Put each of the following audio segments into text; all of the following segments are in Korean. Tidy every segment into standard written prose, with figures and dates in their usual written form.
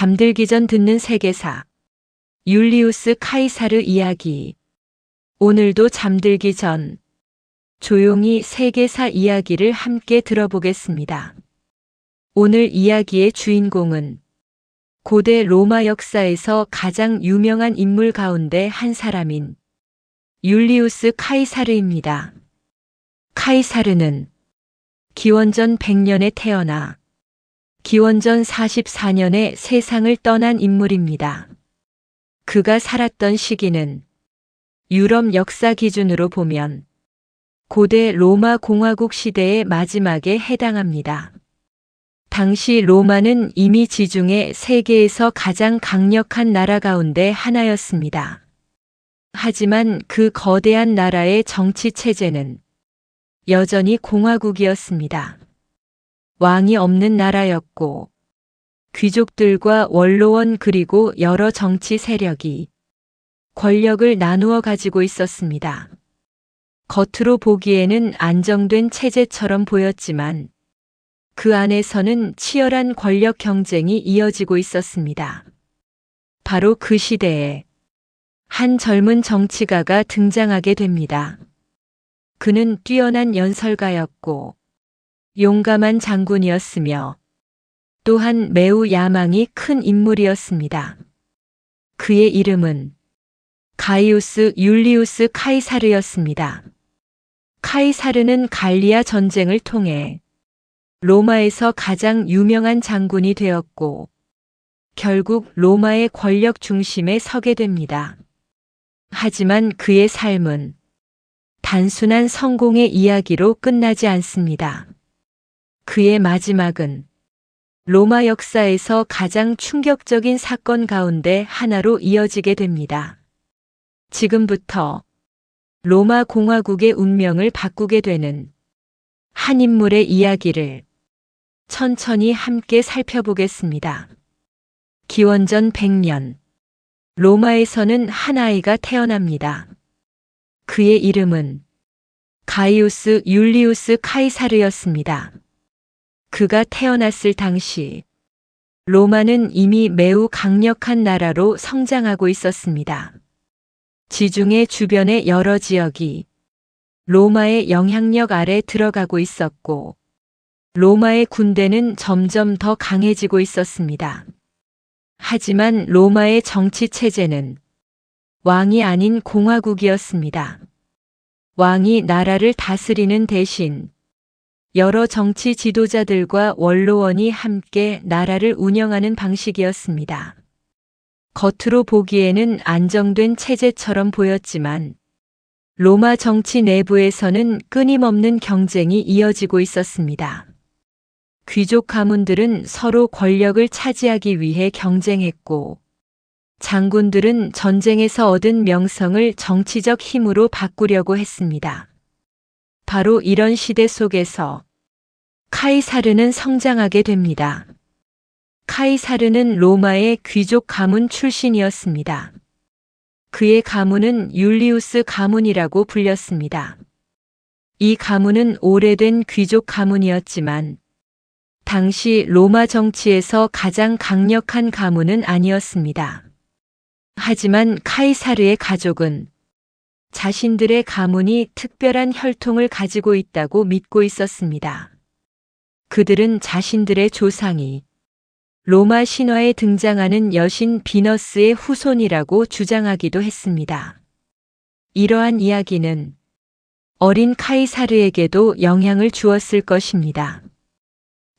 잠들기 전 듣는 세계사. 율리우스 카이사르 이야기. 오늘도 잠들기 전 조용히 세계사 이야기를 함께 들어보겠습니다. 오늘 이야기의 주인공은 고대 로마 역사에서 가장 유명한 인물 가운데 한 사람인 율리우스 카이사르입니다. 카이사르는 기원전 100년에 태어나 기원전 44년에 세상을 떠난 인물입니다. 그가 살았던 시기는 유럽 역사 기준으로 보면 고대 로마 공화국 시대의 마지막에 해당합니다. 당시 로마는 이미 지중해 세계에서 가장 강력한 나라 가운데 하나였습니다. 하지만 그 거대한 나라의 정치 체제는 여전히 공화국이었습니다. 왕이 없는 나라였고 귀족들과 원로원 그리고 여러 정치 세력이 권력을 나누어 가지고 있었습니다. 겉으로 보기에는 안정된 체제처럼 보였지만 그 안에서는 치열한 권력 경쟁이 이어지고 있었습니다. 바로 그 시대에 한 젊은 정치가가 등장하게 됩니다. 그는 뛰어난 연설가였고 용감한 장군이었으며 또한 매우 야망이 큰 인물이었습니다. 그의 이름은 가이우스 율리우스 카이사르였습니다. 카이사르는 갈리아 전쟁을 통해 로마에서 가장 유명한 장군이 되었고 결국 로마의 권력 중심에 서게 됩니다. 하지만 그의 삶은 단순한 성공의 이야기로 끝나지 않습니다. 그의 마지막은 로마 역사에서 가장 충격적인 사건 가운데 하나로 이어지게 됩니다. 지금부터 로마 공화국의 운명을 바꾸게 되는 한 인물의 이야기를 천천히 함께 살펴보겠습니다. 기원전 100년, 로마에서는 한 아이가 태어납니다. 그의 이름은 가이우스 율리우스 카이사르였습니다. 그가 태어났을 당시 로마는 이미 매우 강력한 나라로 성장하고 있었습니다. 지중해 주변의 여러 지역이 로마의 영향력 아래 들어가고 있었고 로마의 군대는 점점 더 강해지고 있었습니다. 하지만 로마의 정치 체제는 왕이 아닌 공화국이었습니다. 왕이 나라를 다스리는 대신 여러 정치 지도자들과 원로원이 함께 나라를 운영하는 방식이었습니다. 겉으로 보기에는 안정된 체제처럼 보였지만 로마 정치 내부에서는 끊임없는 경쟁이 이어지고 있었습니다. 귀족 가문들은 서로 권력을 차지하기 위해 경쟁했고 장군들은 전쟁에서 얻은 명성을 정치적 힘으로 바꾸려고 했습니다. 바로 이런 시대 속에서 카이사르는 성장하게 됩니다. 카이사르는 로마의 귀족 가문 출신이었습니다. 그의 가문은 율리우스 가문이라고 불렸습니다. 이 가문은 오래된 귀족 가문이었지만 당시 로마 정치에서 가장 강력한 가문은 아니었습니다. 하지만 카이사르의 가족은 자신들의 가문이 특별한 혈통을 가지고 있다고 믿고 있었습니다. 그들은 자신들의 조상이 로마 신화에 등장하는 여신 비너스의 후손이라고 주장하기도 했습니다. 이러한 이야기는 어린 카이사르에게도 영향을 주었을 것입니다.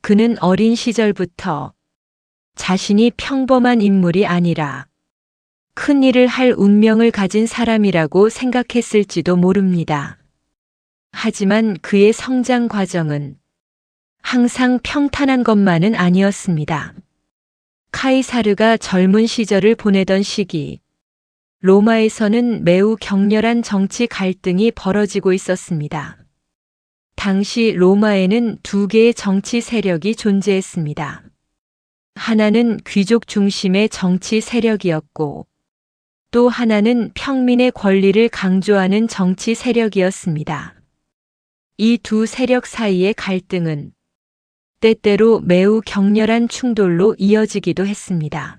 그는 어린 시절부터 자신이 평범한 인물이 아니라 큰 일을 할 운명을 가진 사람이라고 생각했을지도 모릅니다. 하지만 그의 성장 과정은 항상 평탄한 것만은 아니었습니다. 카이사르가 젊은 시절을 보내던 시기, 로마에서는 매우 격렬한 정치 갈등이 벌어지고 있었습니다. 당시 로마에는 두 개의 정치 세력이 존재했습니다. 하나는 귀족 중심의 정치 세력이었고 또 하나는 평민의 권리를 강조하는 정치 세력이었습니다. 이 두 세력 사이의 갈등은 때때로 매우 격렬한 충돌로 이어지기도 했습니다.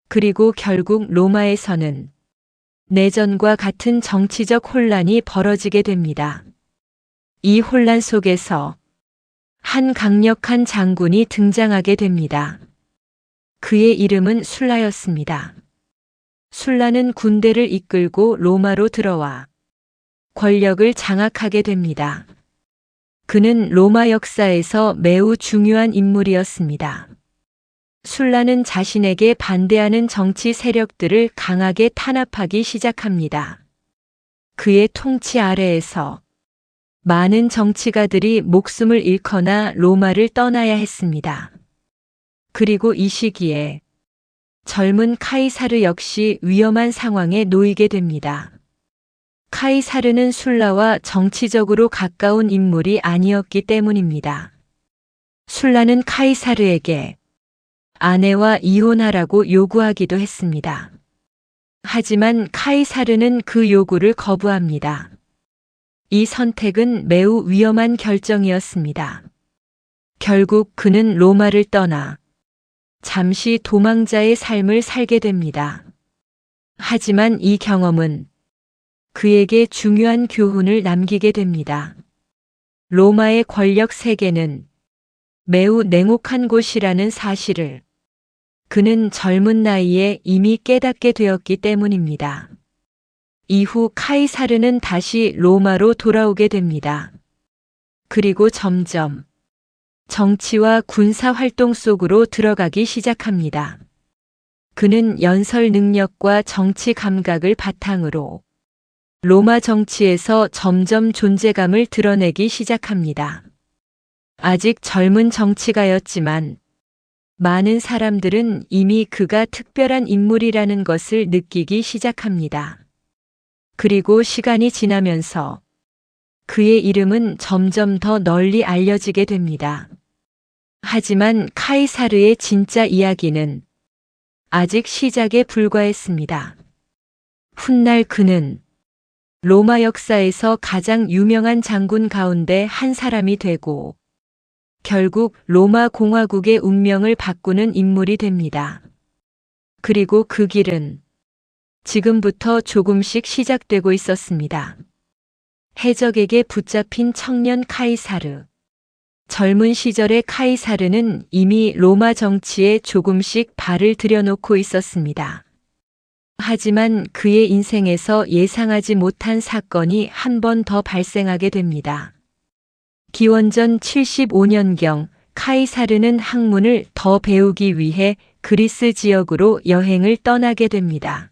그리고 결국 로마에서는 내전과 같은 정치적 혼란이 벌어지게 됩니다. 이 혼란 속에서 한 강력한 장군이 등장하게 됩니다. 그의 이름은 술라였습니다. 술라는 군대를 이끌고 로마로 들어와 권력을 장악하게 됩니다. 그는 로마 역사에서 매우 중요한 인물이었습니다. 술라는 자신에게 반대하는 정치 세력들을 강하게 탄압하기 시작합니다. 그의 통치 아래에서 많은 정치가들이 목숨을 잃거나 로마를 떠나야 했습니다. 그리고 이 시기에 젊은 카이사르 역시 위험한 상황에 놓이게 됩니다. 카이사르는 술라와 정치적으로 가까운 인물이 아니었기 때문입니다. 술라는 카이사르에게 아내와 이혼하라고 요구하기도 했습니다. 하지만 카이사르는 그 요구를 거부합니다. 이 선택은 매우 위험한 결정이었습니다. 결국 그는 로마를 떠나 잠시 도망자의 삶을 살게 됩니다. 하지만 이 경험은 그에게 중요한 교훈을 남기게 됩니다. 로마의 권력 세계는 매우 냉혹한 곳이라는 사실을 그는 젊은 나이에 이미 깨닫게 되었기 때문입니다. 이후 카이사르는 다시 로마로 돌아오게 됩니다. 그리고 점점 정치와 군사 활동 속으로 들어가기 시작합니다. 그는 연설 능력과 정치 감각을 바탕으로 로마 정치에서 점점 존재감을 드러내기 시작합니다. 아직 젊은 정치가였지만 많은 사람들은 이미 그가 특별한 인물이라는 것을 느끼기 시작합니다. 그리고 시간이 지나면서 그의 이름은 점점 더 널리 알려지게 됩니다. 하지만 카이사르의 진짜 이야기는 아직 시작에 불과했습니다. 훗날 그는 로마 역사에서 가장 유명한 장군 가운데 한 사람이 되고 결국 로마 공화국의 운명을 바꾸는 인물이 됩니다. 그리고 그 길은 지금부터 조금씩 시작되고 있었습니다. 해적에게 붙잡힌 청년 카이사르. 젊은 시절의 카이사르는 이미 로마 정치에 조금씩 발을 들여놓고 있었습니다. 하지만 그의 인생에서 예상하지 못한 사건이 한 번 더 발생하게 됩니다. 기원전 75년경 카이사르는 학문을 더 배우기 위해 그리스 지역으로 여행을 떠나게 됩니다.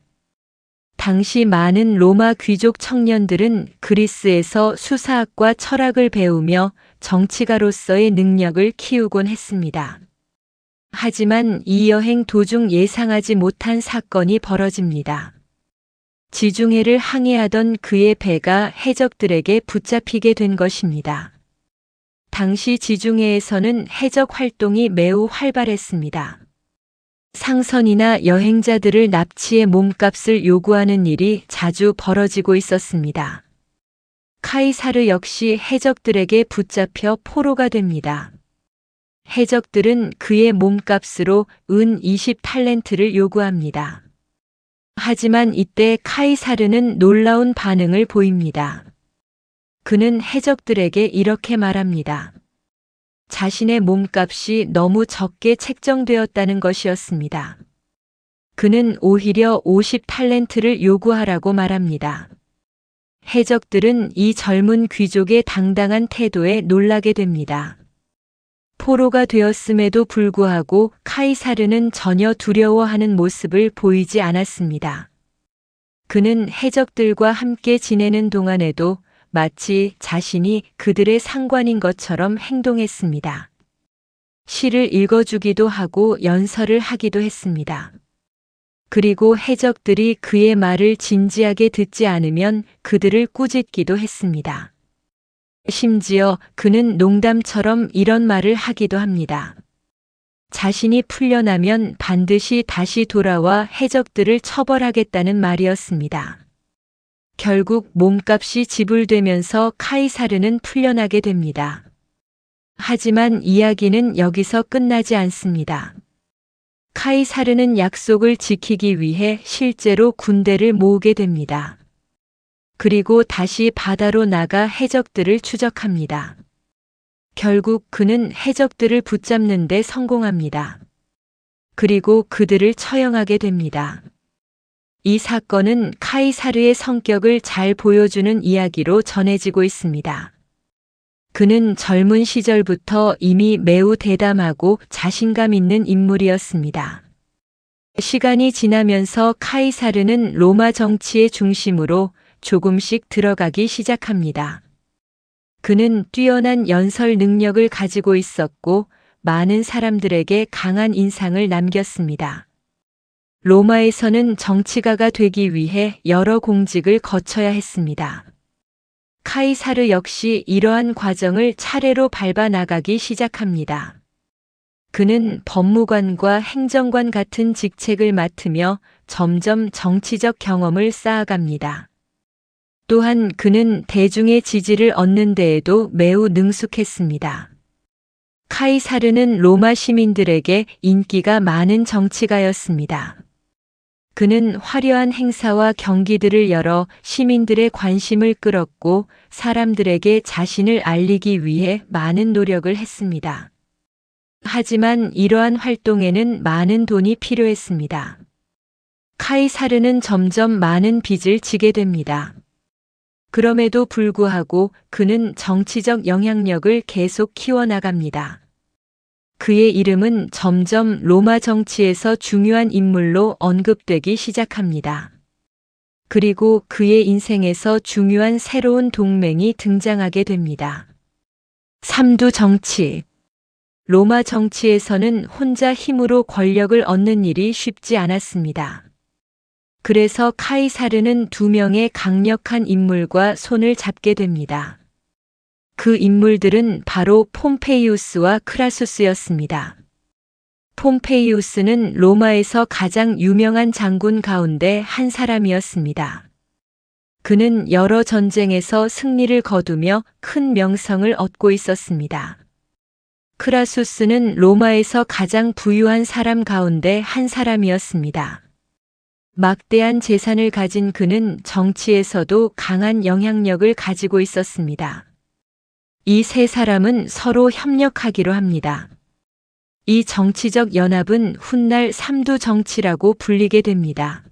당시 많은 로마 귀족 청년들은 그리스에서 수사학과 철학을 배우며 정치가로서의 능력을 키우곤 했습니다. 하지만 이 여행 도중 예상하지 못한 사건이 벌어집니다. 지중해를 항해하던 그의 배가 해적들에게 붙잡히게 된 것입니다. 당시 지중해에서는 해적 활동이 매우 활발했습니다. 상선이나 여행자들을 납치해 몸값을 요구하는 일이 자주 벌어지고 있었습니다. 카이사르 역시 해적들에게 붙잡혀 포로가 됩니다. 해적들은 그의 몸값으로 은 20탈렌트를 요구합니다. 하지만 이때 카이사르는 놀라운 반응을 보입니다. 그는 해적들에게 이렇게 말합니다. 자신의 몸값이 너무 적게 책정되었다는 것이었습니다. 그는 오히려 50탈렌트를 요구하라고 말합니다. 해적들은 이 젊은 귀족의 당당한 태도에 놀라게 됩니다. 포로가 되었음에도 불구하고 카이사르는 전혀 두려워하는 모습을 보이지 않았습니다. 그는 해적들과 함께 지내는 동안에도 마치 자신이 그들의 상관인 것처럼 행동했습니다. 시를 읽어주기도 하고 연설을 하기도 했습니다. 그리고 해적들이 그의 말을 진지하게 듣지 않으면 그들을 꾸짖기도 했습니다. 심지어 그는 농담처럼 이런 말을 하기도 합니다. 자신이 풀려나면 반드시 다시 돌아와 해적들을 처벌하겠다는 말이었습니다. 결국 몸값이 지불되면서 카이사르는 풀려나게 됩니다. 하지만 이야기는 여기서 끝나지 않습니다. 카이사르는 약속을 지키기 위해 실제로 군대를 모으게 됩니다. 그리고 다시 바다로 나가 해적들을 추적합니다. 결국 그는 해적들을 붙잡는 데 성공합니다. 그리고 그들을 처형하게 됩니다. 이 사건은 카이사르의 성격을 잘 보여주는 이야기로 전해지고 있습니다. 그는 젊은 시절부터 이미 매우 대담하고 자신감 있는 인물이었습니다. 시간이 지나면서 카이사르는 로마 정치의 중심으로 조금씩 들어가기 시작합니다. 그는 뛰어난 연설 능력을 가지고 있었고 많은 사람들에게 강한 인상을 남겼습니다. 로마에서는 정치가가 되기 위해 여러 공직을 거쳐야 했습니다. 카이사르 역시 이러한 과정을 차례로 밟아 나가기 시작합니다. 그는 법무관과 행정관 같은 직책을 맡으며 점점 정치적 경험을 쌓아갑니다. 또한 그는 대중의 지지를 얻는 데에도 매우 능숙했습니다. 카이사르는 로마 시민들에게 인기가 많은 정치가였습니다. 그는 화려한 행사와 경기들을 열어 시민들의 관심을 끌었고 사람들에게 자신을 알리기 위해 많은 노력을 했습니다. 하지만 이러한 활동에는 많은 돈이 필요했습니다. 카이사르는 점점 많은 빚을 지게 됩니다. 그럼에도 불구하고 그는 정치적 영향력을 계속 키워나갑니다. 그의 이름은 점점 로마 정치에서 중요한 인물로 언급되기 시작합니다. 그리고 그의 인생에서 중요한 새로운 동맹이 등장하게 됩니다. 삼두 정치. 로마 정치에서는 혼자 힘으로 권력을 얻는 일이 쉽지 않았습니다. 그래서 카이사르는 두 명의 강력한 인물과 손을 잡게 됩니다. 그 인물들은 바로 폼페이우스와 크라수스였습니다. 폼페이우스는 로마에서 가장 유명한 장군 가운데 한 사람이었습니다. 그는 여러 전쟁에서 승리를 거두며 큰 명성을 얻고 있었습니다. 크라수스는 로마에서 가장 부유한 사람 가운데 한 사람이었습니다. 막대한 재산을 가진 그는 정치에서도 강한 영향력을 가지고 있었습니다. 이 세 사람은 서로 협력하기로 합니다. 이 정치적 연합은 훗날 삼두 정치라고 불리게 됩니다.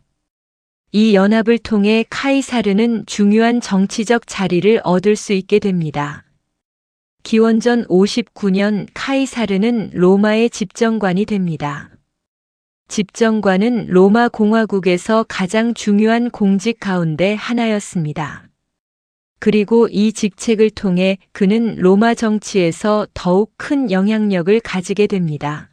이 연합을 통해 카이사르는 중요한 정치적 자리를 얻을 수 있게 됩니다. 기원전 59년 카이사르는 로마의 집정관이 됩니다. 집정관은 로마 공화국에서 가장 중요한 공직 가운데 하나였습니다. 그리고 이 직책을 통해 그는 로마 정치에서 더욱 큰 영향력을 가지게 됩니다.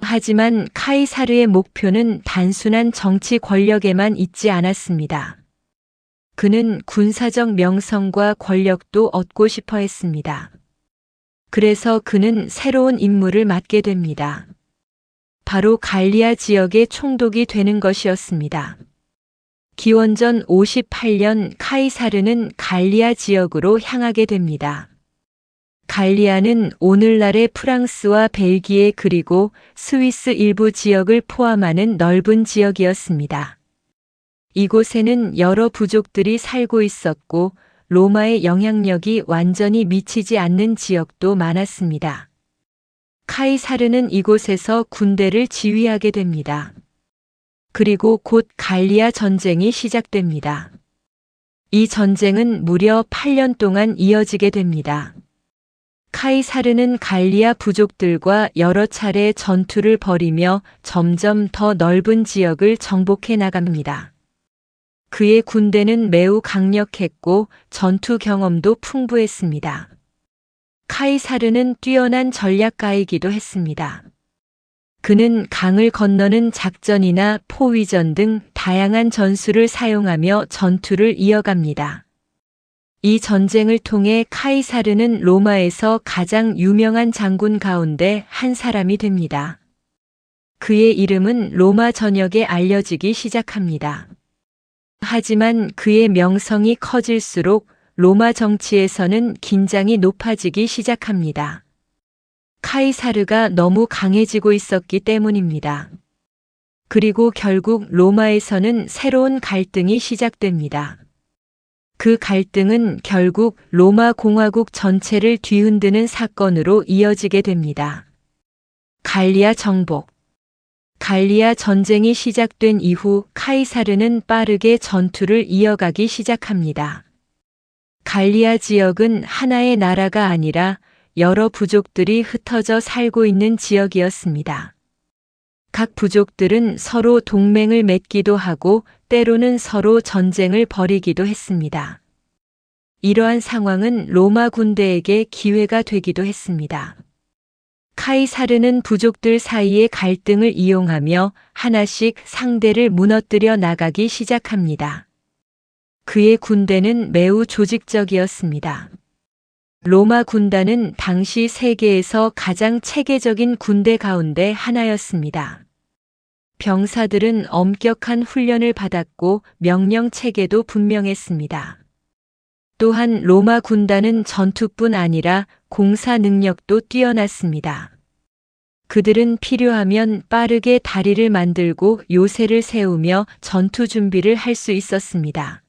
하지만 카이사르의 목표는 단순한 정치 권력에만 있지 않았습니다. 그는 군사적 명성과 권력도 얻고 싶어 했습니다. 그래서 그는 새로운 임무를 맡게 됩니다. 바로 갈리아 지역의 총독이 되는 것이었습니다. 기원전 58년 카이사르는 갈리아 지역으로 향하게 됩니다. 갈리아는 오늘날의 프랑스와 벨기에 그리고 스위스 일부 지역을 포함하는 넓은 지역이었습니다. 이곳에는 여러 부족들이 살고 있었고 로마의 영향력이 완전히 미치지 않는 지역도 많았습니다. 카이사르는 이곳에서 군대를 지휘하게 됩니다. 그리고 곧 갈리아 전쟁이 시작됩니다. 이 전쟁은 무려 8년 동안 이어지게 됩니다. 카이사르는 갈리아 부족들과 여러 차례 전투를 벌이며 점점 더 넓은 지역을 정복해 나갑니다. 그의 군대는 매우 강력했고 전투 경험도 풍부했습니다. 카이사르는 뛰어난 전략가이기도 했습니다. 그는 강을 건너는 작전이나 포위전 등 다양한 전술을 사용하며 전투를 이어갑니다. 이 전쟁을 통해 카이사르는 로마에서 가장 유명한 장군 가운데 한 사람이 됩니다. 그의 이름은 로마 전역에 알려지기 시작합니다. 하지만 그의 명성이 커질수록 로마 정치에서는 긴장이 높아지기 시작합니다. 카이사르가 너무 강해지고 있었기 때문입니다. 그리고 결국 로마에서는 새로운 갈등이 시작됩니다. 그 갈등은 결국 로마 공화국 전체를 뒤흔드는 사건으로 이어지게 됩니다. 갈리아 정복. 갈리아 전쟁이 시작된 이후 카이사르는 빠르게 전투를 이어가기 시작합니다. 갈리아 지역은 하나의 나라가 아니라 여러 부족들이 흩어져 살고 있는 지역이었습니다. 각 부족들은 서로 동맹을 맺기도 하고 때로는 서로 전쟁을 벌이기도 했습니다. 이러한 상황은 로마 군대에게 기회가 되기도 했습니다. 카이사르는 부족들 사이의 갈등을 이용하며 하나씩 상대를 무너뜨려 나가기 시작합니다. 그의 군대는 매우 조직적이었습니다. 로마 군단은 당시 세계에서 가장 체계적인 군대 가운데 하나였습니다. 병사들은 엄격한 훈련을 받았고 명령 체계도 분명했습니다. 또한 로마 군단은 전투뿐 아니라 공사 능력도 뛰어났습니다. 그들은 필요하면 빠르게 다리를 만들고 요새를 세우며 전투 준비를 할 수 있었습니다.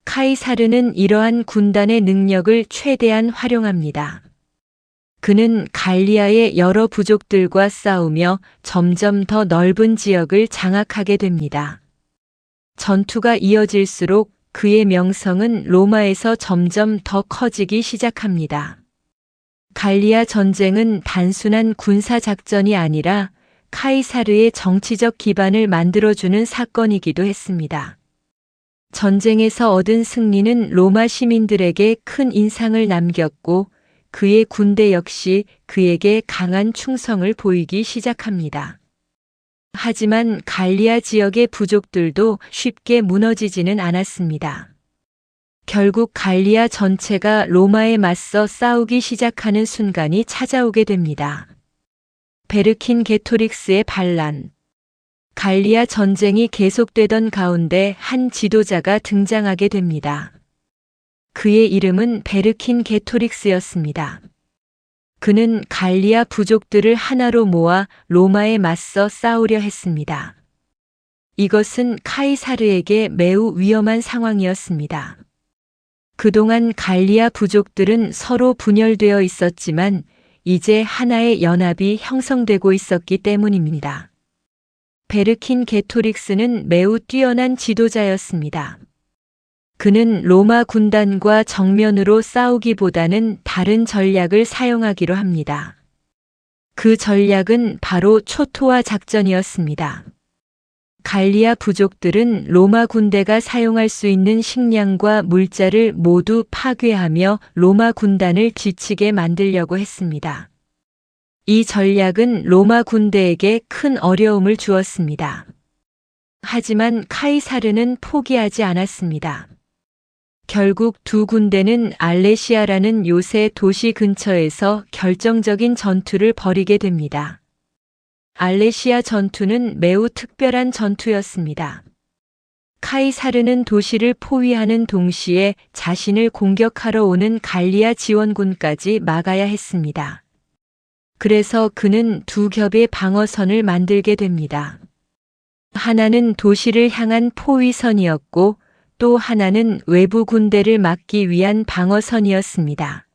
카이사르는 이러한 군단의 능력을 최대한 활용합니다. 그는 갈리아의 여러 부족들과 싸우며 점점 더 넓은 지역을 장악하게 됩니다. 전투가 이어질수록 그의 명성은 로마에서 점점 더 커지기 시작합니다. 갈리아 전쟁은 단순한 군사 작전이 아니라 카이사르의 정치적 기반을 만들어주는 사건이기도 했습니다. 전쟁에서 얻은 승리는 로마 시민들에게 큰 인상을 남겼고 그의 군대 역시 그에게 강한 충성을 보이기 시작합니다. 하지만 갈리아 지역의 부족들도 쉽게 무너지지는 않았습니다. 결국 갈리아 전체가 로마에 맞서 싸우기 시작하는 순간이 찾아오게 됩니다. 베르킨게토릭스의 반란. 갈리아 전쟁이 계속되던 가운데 한 지도자가 등장하게 됩니다. 그의 이름은 베르킨게토릭스였습니다. 그는 갈리아 부족들을 하나로 모아 로마에 맞서 싸우려 했습니다. 이것은 카이사르에게 매우 위험한 상황이었습니다. 그동안 갈리아 부족들은 서로 분열되어 있었지만 이제 하나의 연합이 형성되고 있었기 때문입니다. 베르킨게토릭스는 매우 뛰어난 지도자였습니다. 그는 로마 군단과 정면으로 싸우기보다는 다른 전략을 사용하기로 합니다. 그 전략은 바로 초토화 작전이었습니다. 갈리아 부족들은 로마 군대가 사용할 수 있는 식량과 물자를 모두 파괴하며 로마 군단을 지치게 만들려고 했습니다. 이 전략은 로마 군대에게 큰 어려움을 주었습니다. 하지만 카이사르는 포기하지 않았습니다. 결국 두 군대는 알레시아라는 요새 도시 근처에서 결정적인 전투를 벌이게 됩니다. 알레시아 전투는 매우 특별한 전투였습니다. 카이사르는 도시를 포위하는 동시에 자신을 공격하러 오는 갈리아 지원군까지 막아야 했습니다. 그래서 그는 두 겹의 방어선을 만들게 됩니다. 하나는 도시를 향한 포위선이었고 또 하나는 외부 군대를 막기 위한 방어선이었습니다.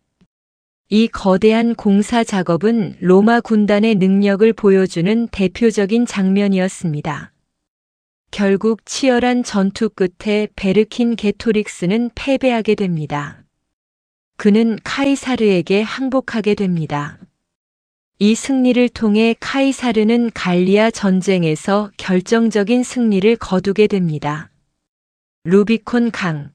이 거대한 공사 작업은 로마 군단의 능력을 보여주는 대표적인 장면이었습니다. 결국 치열한 전투 끝에 베르킨게토릭스는 패배하게 됩니다. 그는 카이사르에게 항복하게 됩니다. 이 승리를 통해 카이사르는 갈리아 전쟁에서 결정적인 승리를 거두게 됩니다. 루비콘 강.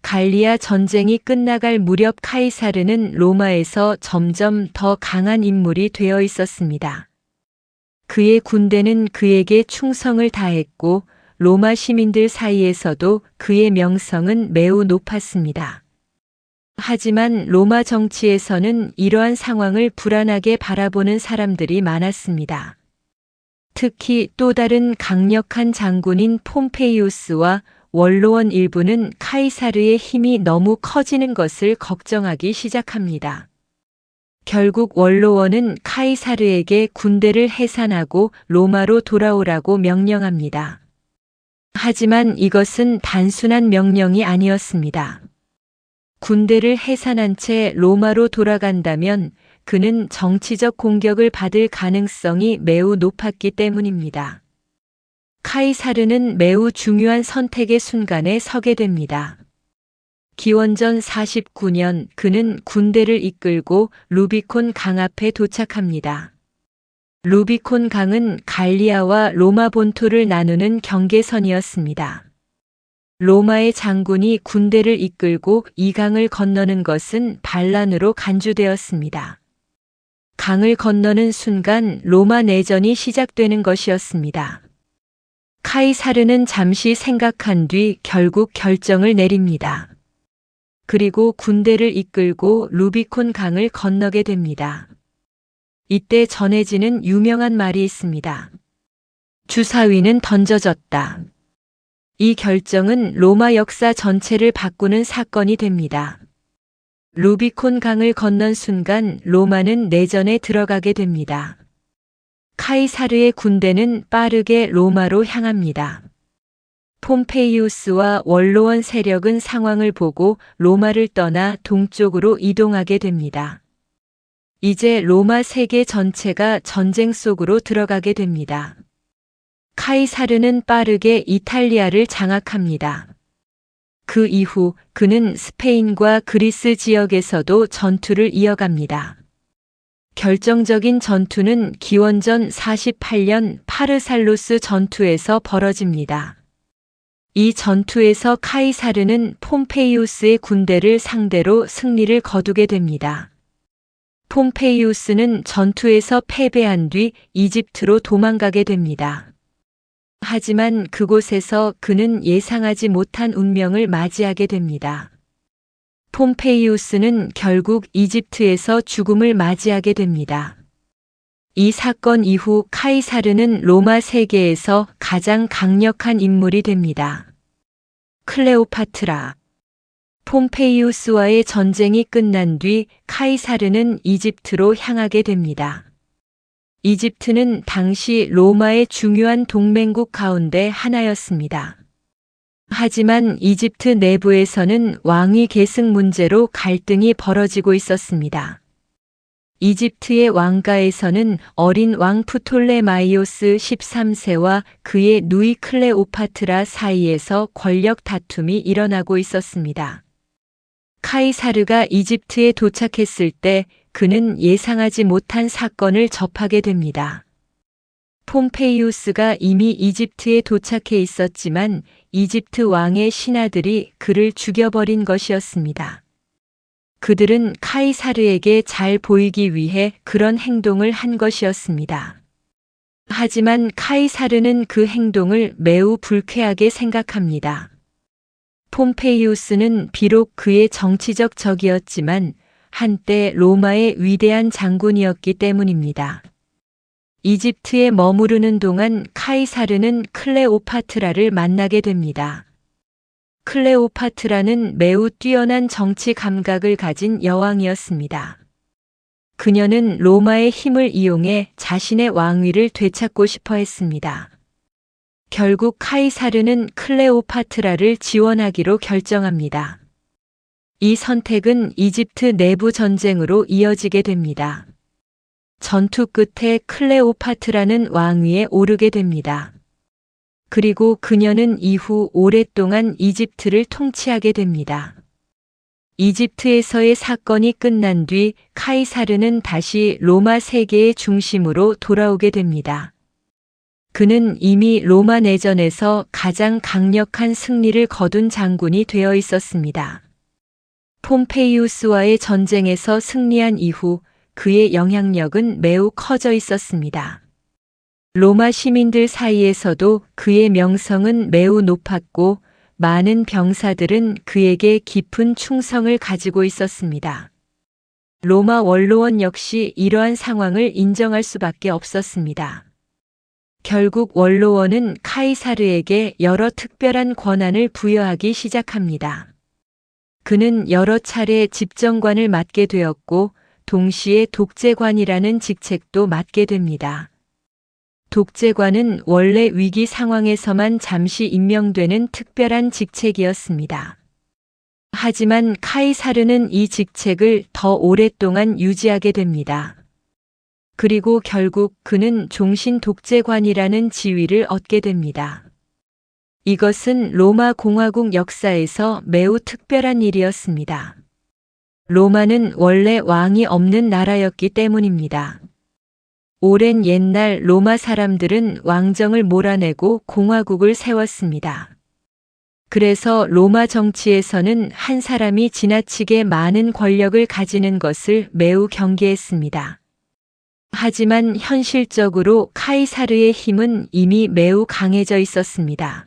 갈리아 전쟁이 끝나갈 무렵 카이사르는 로마에서 점점 더 강한 인물이 되어 있었습니다. 그의 군대는 그에게 충성을 다했고 로마 시민들 사이에서도 그의 명성은 매우 높았습니다. 하지만 로마 정치에서는 이러한 상황을 불안하게 바라보는 사람들이 많았습니다. 특히 또 다른 강력한 장군인 폼페이우스와 원로원 일부는 카이사르의 힘이 너무 커지는 것을 걱정하기 시작합니다. 결국 원로원은 카이사르에게 군대를 해산하고 로마로 돌아오라고 명령합니다. 하지만 이것은 단순한 명령이 아니었습니다. 군대를 해산한 채 로마로 돌아간다면 그는 정치적 공격을 받을 가능성이 매우 높았기 때문입니다. 카이사르는 매우 중요한 선택의 순간에 서게 됩니다. 기원전 49년 그는 군대를 이끌고 루비콘 강 앞에 도착합니다. 루비콘 강은 갈리아와 로마 본토를 나누는 경계선이었습니다. 로마의 장군이 군대를 이끌고 이 강을 건너는 것은 반란으로 간주되었습니다. 강을 건너는 순간 로마 내전이 시작되는 것이었습니다. 카이사르는 잠시 생각한 뒤 결국 결정을 내립니다. 그리고 군대를 이끌고 루비콘 강을 건너게 됩니다. 이때 전해지는 유명한 말이 있습니다. 주사위는 던져졌다. 이 결정은 로마 역사 전체를 바꾸는 사건이 됩니다. 루비콘 강을 건넌 순간 로마는 내전에 들어가게 됩니다. 카이사르의 군대는 빠르게 로마로 향합니다. 폼페이우스와 원로원 세력은 상황을 보고 로마를 떠나 동쪽으로 이동하게 됩니다. 이제 로마 세계 전체가 전쟁 속으로 들어가게 됩니다. 카이사르는 빠르게 이탈리아를 장악합니다. 그 이후 그는 스페인과 그리스 지역에서도 전투를 이어갑니다. 결정적인 전투는 기원전 48년 파르살로스 전투에서 벌어집니다. 이 전투에서 카이사르는 폼페이우스의 군대를 상대로 승리를 거두게 됩니다. 폼페이우스는 전투에서 패배한 뒤 이집트로 도망가게 됩니다. 하지만 그곳에서 그는 예상하지 못한 운명을 맞이하게 됩니다. 폼페이우스는 결국 이집트에서 죽음을 맞이하게 됩니다. 이 사건 이후 카이사르는 로마 세계에서 가장 강력한 인물이 됩니다. 클레오파트라. 폼페이우스와의 전쟁이 끝난 뒤 카이사르는 이집트로 향하게 됩니다. 이집트는 당시 로마의 중요한 동맹국 가운데 하나였습니다. 하지만 이집트 내부에서는 왕위 계승 문제로 갈등이 벌어지고 있었습니다. 이집트의 왕가에서는 어린 왕 프톨레마이오스 13세와 그의 누이 클레오파트라 사이에서 권력 다툼이 일어나고 있었습니다. 카이사르가 이집트에 도착했을 때 그는 예상하지 못한 사건을 접하게 됩니다. 폼페이우스가 이미 이집트에 도착해 있었지만 이집트 왕의 신하들이 그를 죽여버린 것이었습니다. 그들은 카이사르에게 잘 보이기 위해 그런 행동을 한 것이었습니다. 하지만 카이사르는 그 행동을 매우 불쾌하게 생각합니다. 폼페이우스는 비록 그의 정치적 적이었지만 한때 로마의 위대한 장군이었기 때문입니다. 이집트에 머무르는 동안 카이사르는 클레오파트라를 만나게 됩니다. 클레오파트라는 매우 뛰어난 정치 감각을 가진 여왕이었습니다. 그녀는 로마의 힘을 이용해 자신의 왕위를 되찾고 싶어 했습니다. 결국 카이사르는 클레오파트라를 지원하기로 결정합니다. 이 선택은 이집트 내부 전쟁으로 이어지게 됩니다. 전투 끝에 클레오파트라는 왕위에 오르게 됩니다. 그리고 그녀는 이후 오랫동안 이집트를 통치하게 됩니다. 이집트에서의 사건이 끝난 뒤 카이사르는 다시 로마 세계의 중심으로 돌아오게 됩니다. 그는 이미 로마 내전에서 가장 강력한 승리를 거둔 장군이 되어 있었습니다. 폼페이우스와의 전쟁에서 승리한 이후 그의 영향력은 매우 커져 있었습니다. 로마 시민들 사이에서도 그의 명성은 매우 높았고 많은 병사들은 그에게 깊은 충성을 가지고 있었습니다. 로마 원로원 역시 이러한 상황을 인정할 수밖에 없었습니다. 결국 원로원은 카이사르에게 여러 특별한 권한을 부여하기 시작합니다. 그는 여러 차례 집정관을 맡게 되었고 동시에 독재관이라는 직책도 맡게 됩니다. 독재관은 원래 위기 상황에서만 잠시 임명되는 특별한 직책이었습니다. 하지만 카이사르는 이 직책을 더 오랫동안 유지하게 됩니다. 그리고 결국 그는 종신 독재관이라는 지위를 얻게 됩니다. 이것은 로마 공화국 역사에서 매우 특별한 일이었습니다. 로마는 원래 왕이 없는 나라였기 때문입니다. 오랜 옛날 로마 사람들은 왕정을 몰아내고 공화국을 세웠습니다. 그래서 로마 정치에서는 한 사람이 지나치게 많은 권력을 가지는 것을 매우 경계했습니다. 하지만 현실적으로 카이사르의 힘은 이미 매우 강해져 있었습니다.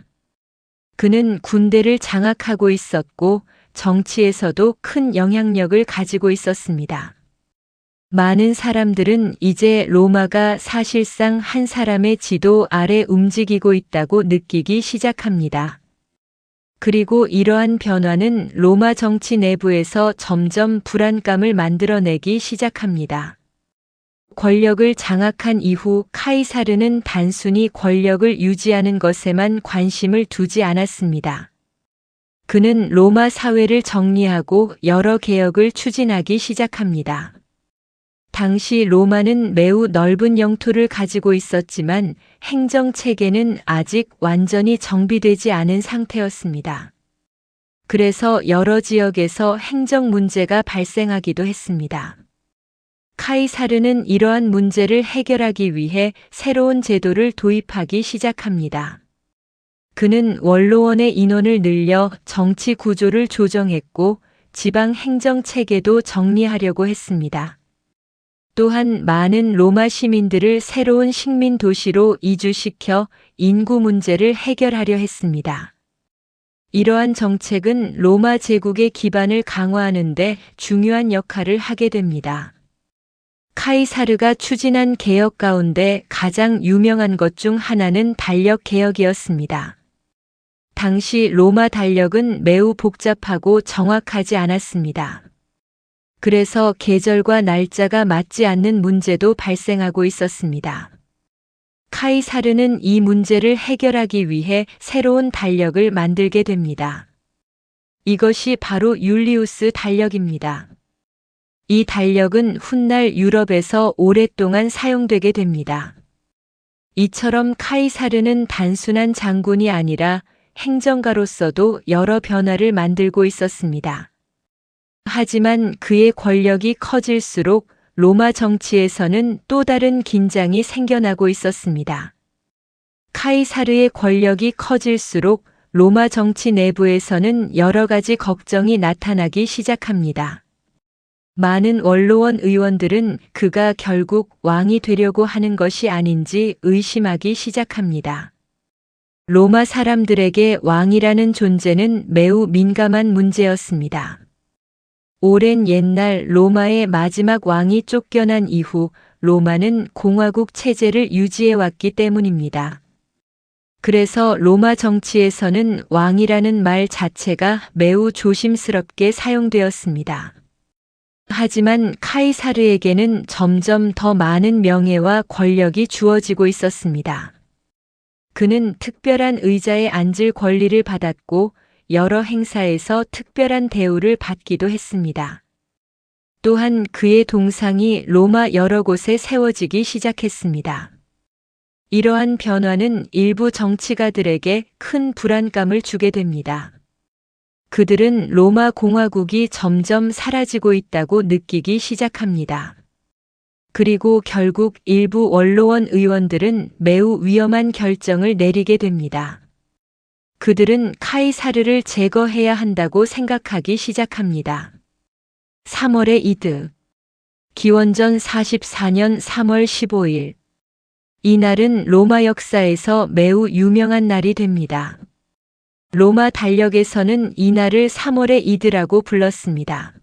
그는 군대를 장악하고 있었고 정치에서도 큰 영향력을 가지고 있었습니다. 많은 사람들은 이제 로마가 사실상 한 사람의 지도 아래 움직이고 있다고 느끼기 시작합니다. 그리고 이러한 변화는 로마 정치 내부에서 점점 불안감을 만들어내기 시작합니다. 권력을 장악한 이후 카이사르는 단순히 권력을 유지하는 것에만 관심을 두지 않았습니다. 그는 로마 사회를 정리하고 여러 개혁을 추진하기 시작합니다. 당시 로마는 매우 넓은 영토를 가지고 있었지만 행정 체계는 아직 완전히 정비되지 않은 상태였습니다. 그래서 여러 지역에서 행정 문제가 발생하기도 했습니다. 카이사르는 이러한 문제를 해결하기 위해 새로운 제도를 도입하기 시작합니다. 그는 원로원의 인원을 늘려 정치 구조를 조정했고 지방 행정 체계도 정리하려고 했습니다. 또한 많은 로마 시민들을 새로운 식민 도시로 이주시켜 인구 문제를 해결하려 했습니다. 이러한 정책은 로마 제국의 기반을 강화하는 데 중요한 역할을 하게 됩니다. 카이사르가 추진한 개혁 가운데 가장 유명한 것 중 하나는 달력 개혁이었습니다. 당시 로마 달력은 매우 복잡하고 정확하지 않았습니다. 그래서 계절과 날짜가 맞지 않는 문제도 발생하고 있었습니다. 카이사르는 이 문제를 해결하기 위해 새로운 달력을 만들게 됩니다. 이것이 바로 율리우스 달력입니다. 이 달력은 훗날 유럽에서 오랫동안 사용되게 됩니다. 이처럼 카이사르는 단순한 장군이 아니라 행정가로서도 여러 변화를 만들고 있었습니다. 하지만 그의 권력이 커질수록 로마 정치에서는 또 다른 긴장이 생겨나고 있었습니다. 카이사르의 권력이 커질수록 로마 정치 내부에서는 여러 가지 걱정이 나타나기 시작합니다. 많은 원로원 의원들은 그가 결국 왕이 되려고 하는 것이 아닌지 의심하기 시작합니다. 로마 사람들에게 왕이라는 존재는 매우 민감한 문제였습니다. 오랜 옛날 로마의 마지막 왕이 쫓겨난 이후 로마는 공화국 체제를 유지해왔기 때문입니다. 그래서 로마 정치에서는 왕이라는 말 자체가 매우 조심스럽게 사용되었습니다. 하지만 카이사르에게는 점점 더 많은 명예와 권력이 주어지고 있었습니다. 그는 특별한 의자에 앉을 권리를 받았고 여러 행사에서 특별한 대우를 받기도 했습니다. 또한 그의 동상이 로마 여러 곳에 세워지기 시작했습니다. 이러한 변화는 일부 정치가들에게 큰 불안감을 주게 됩니다. 그들은 로마 공화국이 점점 사라지고 있다고 느끼기 시작합니다. 그리고 결국 일부 원로원 의원들은 매우 위험한 결정을 내리게 됩니다. 그들은 카이사르를 제거해야 한다고 생각하기 시작합니다. 3월의 이드. 기원전 44년 3월 15일. 이날은 로마 역사에서 매우 유명한 날이 됩니다. 로마 달력에서는 이날을 3월의 이드라고 불렀습니다.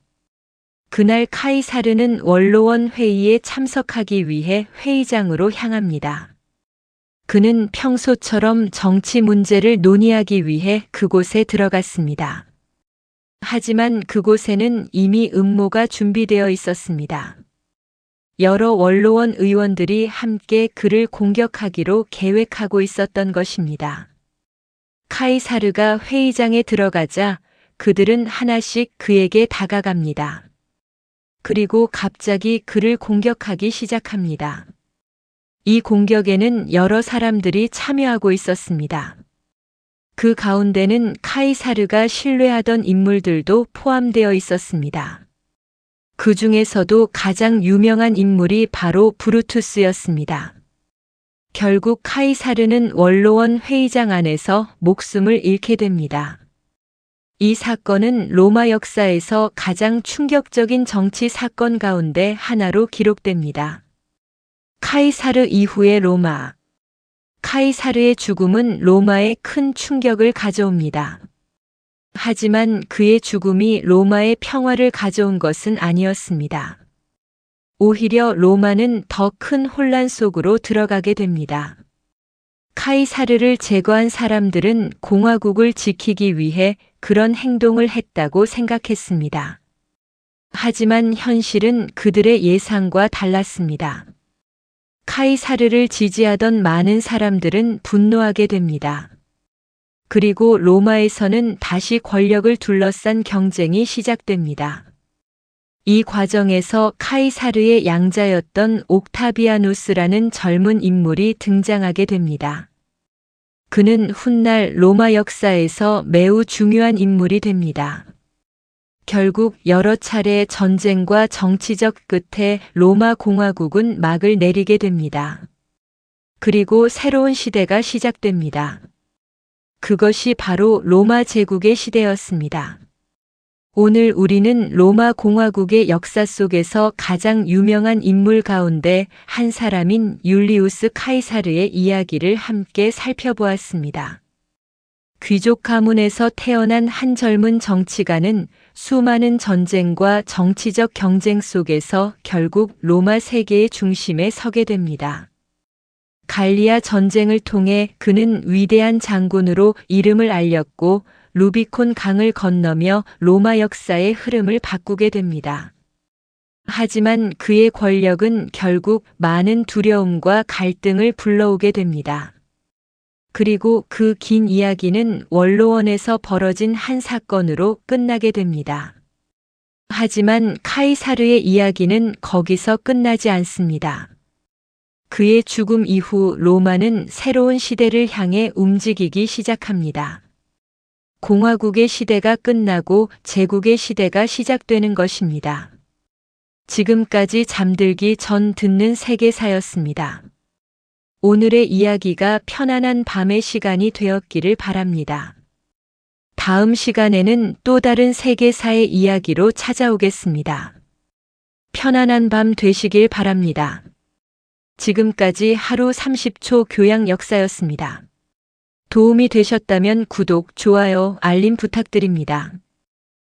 그날 카이사르는 원로원 회의에 참석하기 위해 회의장으로 향합니다. 그는 평소처럼 정치 문제를 논의하기 위해 그곳에 들어갔습니다. 하지만 그곳에는 이미 음모가 준비되어 있었습니다. 여러 원로원 의원들이 함께 그를 공격하기로 계획하고 있었던 것입니다. 카이사르가 회의장에 들어가자 그들은 하나씩 그에게 다가갑니다. 그리고 갑자기 그를 공격하기 시작합니다. 이 공격에는 여러 사람들이 참여하고 있었습니다. 그 가운데는 카이사르가 신뢰하던 인물들도 포함되어 있었습니다. 그 중에서도 가장 유명한 인물이 바로 브루투스였습니다. 결국 카이사르는 원로원 회의장 안에서 목숨을 잃게 됩니다. 이 사건은 로마 역사에서 가장 충격적인 정치 사건 가운데 하나로 기록됩니다. 카이사르 이후의 로마. 카이사르의 죽음은 로마에 큰 충격을 가져옵니다. 하지만 그의 죽음이 로마의 평화를 가져온 것은 아니었습니다. 오히려 로마는 더 큰 혼란 속으로 들어가게 됩니다. 카이사르를 제거한 사람들은 공화국을 지키기 위해 그런 행동을 했다고 생각했습니다. 하지만 현실은 그들의 예상과 달랐습니다. 카이사르를 지지하던 많은 사람들은 분노하게 됩니다. 그리고 로마에서는 다시 권력을 둘러싼 경쟁이 시작됩니다. 이 과정에서 카이사르의 양자였던 옥타비아누스라는 젊은 인물이 등장하게 됩니다. 그는 훗날 로마 역사에서 매우 중요한 인물이 됩니다. 결국 여러 차례 전쟁과 정치적 끝에 로마 공화국은 막을 내리게 됩니다. 그리고 새로운 시대가 시작됩니다. 그것이 바로 로마 제국의 시대였습니다. 오늘 우리는 로마 공화국의 역사 속에서 가장 유명한 인물 가운데 한 사람인 율리우스 카이사르의 이야기를 함께 살펴보았습니다. 귀족 가문에서 태어난 한 젊은 정치가는 수많은 전쟁과 정치적 경쟁 속에서 결국 로마 세계의 중심에 서게 됩니다. 갈리아 전쟁을 통해 그는 위대한 장군으로 이름을 알렸고 루비콘 강을 건너며 로마 역사의 흐름을 바꾸게 됩니다. 하지만 그의 권력은 결국 많은 두려움과 갈등을 불러오게 됩니다. 그리고 그 긴 이야기는 원로원에서 벌어진 한 사건으로 끝나게 됩니다. 하지만 카이사르의 이야기는 거기서 끝나지 않습니다. 그의 죽음 이후 로마는 새로운 시대를 향해 움직이기 시작합니다. 공화국의 시대가 끝나고 제국의 시대가 시작되는 것입니다. 지금까지 잠들기 전 듣는 세계사였습니다. 오늘의 이야기가 편안한 밤의 시간이 되었기를 바랍니다. 다음 시간에는 또 다른 세계사의 이야기로 찾아오겠습니다. 편안한 밤 되시길 바랍니다. 지금까지 하루 30초 교양 역사였습니다. 도움이 되셨다면 구독, 좋아요, 알림 부탁드립니다.